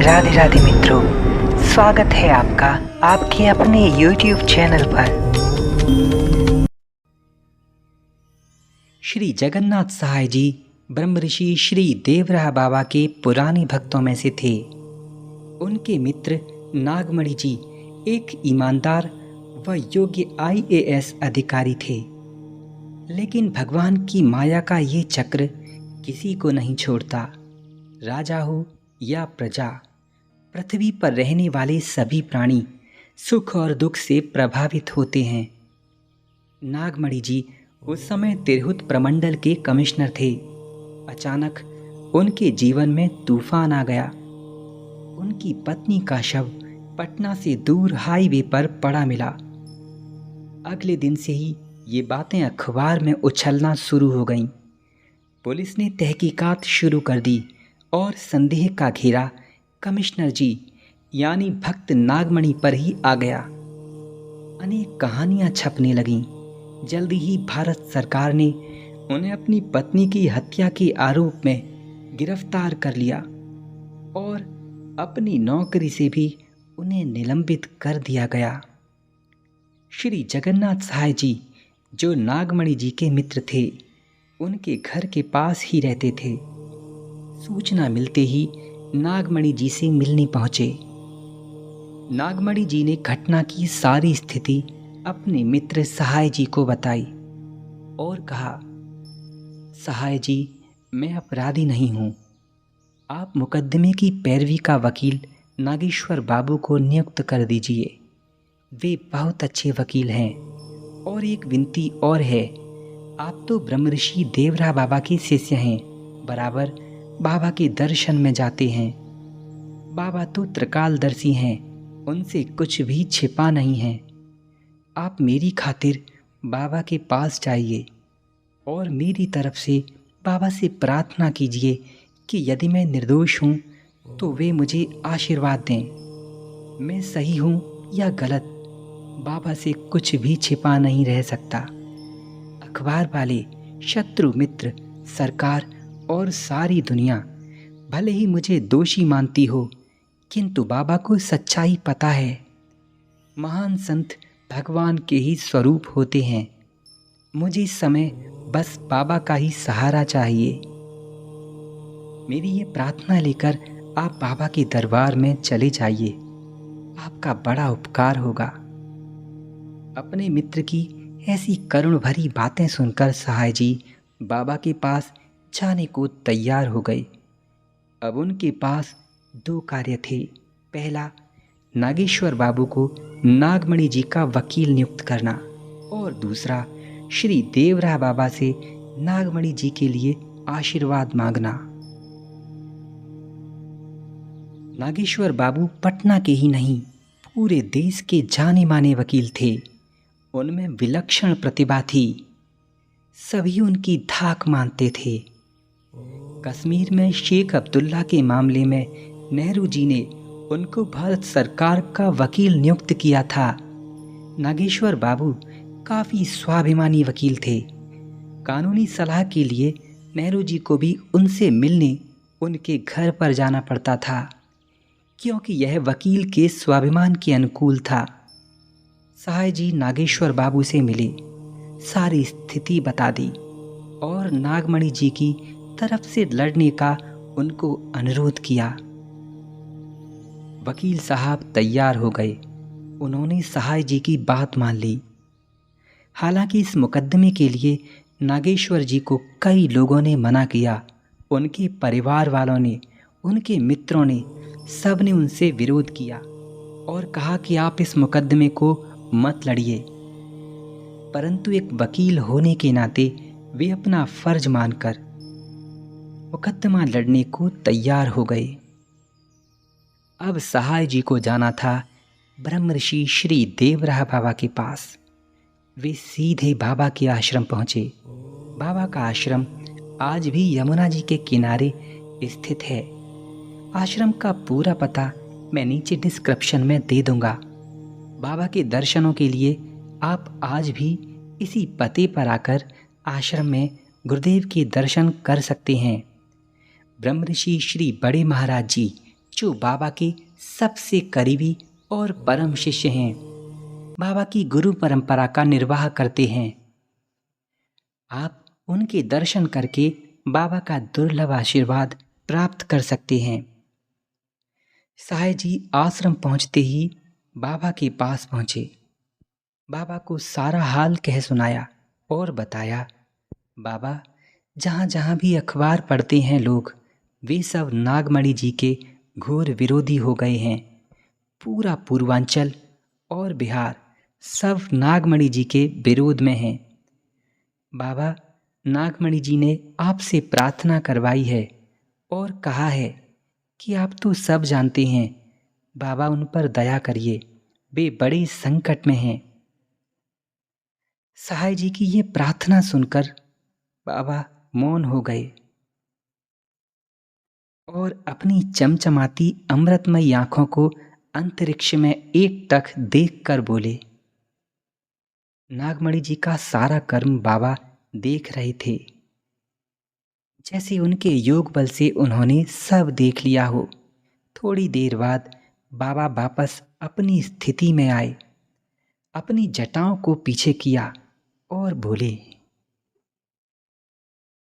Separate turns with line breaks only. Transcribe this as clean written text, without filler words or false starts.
राधे राधे मित्रों, स्वागत है आपका आपके अपने YouTube चैनल पर। श्री जगन्नाथ सहाय जी ब्रह्मऋषि श्री देवराह बाबा के पुराने भक्तों में से थे। उनके मित्र नागमणि जी एक ईमानदार व योग्य IAS अधिकारी थे, लेकिन भगवान की माया का ये चक्र किसी को नहीं छोड़ता। राजा हो या प्रजा, पृथ्वी पर रहने वाले सभी प्राणी सुख और दुख से प्रभावित होते हैं। नागमणि जी उस समय तिरहुत प्रमंडल के कमिश्नर थे। अचानक उनके जीवन में तूफान आ गया। उनकी पत्नी का शव पटना से दूर हाईवे पर पड़ा मिला। अगले दिन से ही ये बातें अखबार में उछलना शुरू हो गईं। पुलिस ने तहकीकात शुरू कर दी और संदेह का घेरा कमिश्नर जी यानी भक्त नागमणि पर ही आ गया। अनेक कहानियां छपने लगीं। जल्दी ही भारत सरकार ने उन्हें अपनी पत्नी की हत्या के आरोप में गिरफ्तार कर लिया और अपनी नौकरी से भी उन्हें निलंबित कर दिया गया। श्री जगन्नाथ सहाय जी जो नागमणि जी के मित्र थे, उनके घर के पास ही रहते थे। सूचना मिलते ही नागमणि जी से मिलने पहुंचे। नागमणि जी ने घटना की सारी स्थिति अपने मित्र सहाय जी को बताई और कहा, सहाय जी, मैं अपराधी नहीं हूँ। आप मुकदमे की पैरवी का वकील नागेश्वर बाबू को नियुक्त कर दीजिए। वे बहुत अच्छे वकील हैं। और एक विनती और है, आप तो ब्रह्मऋषि देवराह बाबा के शिष्य हैं, बराबर बाबा के दर्शन में जाते हैं। बाबा तो त्रिकालदर्शी हैं, उनसे कुछ भी छिपा नहीं है। आप मेरी खातिर बाबा के पास जाइए और मेरी तरफ से बाबा से प्रार्थना कीजिए कि यदि मैं निर्दोष हूँ तो वे मुझे आशीर्वाद दें। मैं सही हूँ या गलत, बाबा से कुछ भी छिपा नहीं रह सकता। अखबार वाले, शत्रु मित्र, सरकार और सारी दुनिया भले ही मुझे दोषी मानती हो, किंतु बाबा को सच्चाई पता है। महान संत भगवान के ही स्वरूप होते हैं। मुझे इस समय बस बाबा का ही सहारा चाहिए। मेरी ये प्रार्थना लेकर आप बाबा के दरबार में चले जाइए, आपका बड़ा उपकार होगा। अपने मित्र की ऐसी करुण भरी बातें सुनकर सहाय जी बाबा के पास जाने को तैयार हो गए। अब उनके पास दो कार्य थे। पहला, नागेश्वर बाबू को नागमणि जी का वकील नियुक्त करना और दूसरा, श्री देवराह बाबा से नागमणि जी के लिए आशीर्वाद मांगना। नागेश्वर बाबू पटना के ही नहीं, पूरे देश के जाने माने वकील थे। उनमें विलक्षण प्रतिभा थी। सभी उनकी धाक मानते थे। कश्मीर में शेख अब्दुल्ला के मामले में नेहरू जी ने उनको भारत सरकार का वकील नियुक्त किया था। नागेश्वर बाबू काफ़ी स्वाभिमानी वकील थे। कानूनी सलाह के लिए नेहरू जी को भी उनसे मिलने उनके घर पर जाना पड़ता था, क्योंकि यह वकील के स्वाभिमान के अनुकूल था। सहाय जी नागेश्वर बाबू से मिले, सारी स्थिति बता दी और नागमणि जी की तरफ से लड़ने का उनको अनुरोध किया। वकील साहब तैयार हो गए। उन्होंने सहाय जी की बात मान ली। हालांकि इस मुकदमे के लिए नागेश्वर जी को कई लोगों ने मना किया। उनके परिवार वालों ने, उनके मित्रों ने, सब ने उनसे विरोध किया और कहा कि आप इस मुकदमे को मत लड़िए। परंतु एक वकील होने के नाते वे अपना फर्ज मानकर मुकदमा लड़ने को तैयार हो गए। अब सहाय जी को जाना था ब्रह्मऋषि श्री देवराह बाबा के पास। वे सीधे बाबा के आश्रम पहुँचे। बाबा का आश्रम आज भी यमुना जी के किनारे स्थित है। आश्रम का पूरा पता मैं नीचे डिस्क्रिप्शन में दे दूंगा। बाबा के दर्शनों के लिए आप आज भी इसी पते पर आकर आश्रम में गुरुदेव के दर्शन कर सकते हैं। ब्रह्मऋषि श्री बड़े महाराज जी जो बाबा के सबसे करीबी और परम शिष्य हैं, बाबा की गुरु परंपरा का निर्वाह करते हैं। आप उनके दर्शन करके बाबा का दुर्लभ आशीर्वाद प्राप्त कर सकते हैं। साईं जी आश्रम पहुंचते ही बाबा के पास पहुंचे। बाबा को सारा हाल कह सुनाया और बताया, बाबा, जहाँ जहाँ भी अखबार पढ़ते हैं लोग, वे सब नागमणि जी के घोर विरोधी हो गए हैं। पूरा पूर्वांचल और बिहार सब नागमणि जी के विरोध में हैं। बाबा, नागमणि जी ने आपसे प्रार्थना करवाई है और कहा है कि आप तो सब जानते हैं, बाबा उन पर दया करिए, वे बड़े संकट में हैं। साईं जी की ये प्रार्थना सुनकर बाबा मौन हो गए और अपनी चमचमाती अमृतमयी आंखों को अंतरिक्ष में एकटक देखकर बोले। नागमणि जी का सारा कर्म बाबा देख रहे थे, जैसे उनके योग बल से उन्होंने सब देख लिया हो। थोड़ी देर बाद बाबा वापस अपनी स्थिति में आए, अपनी जटाओं को पीछे किया और बोले,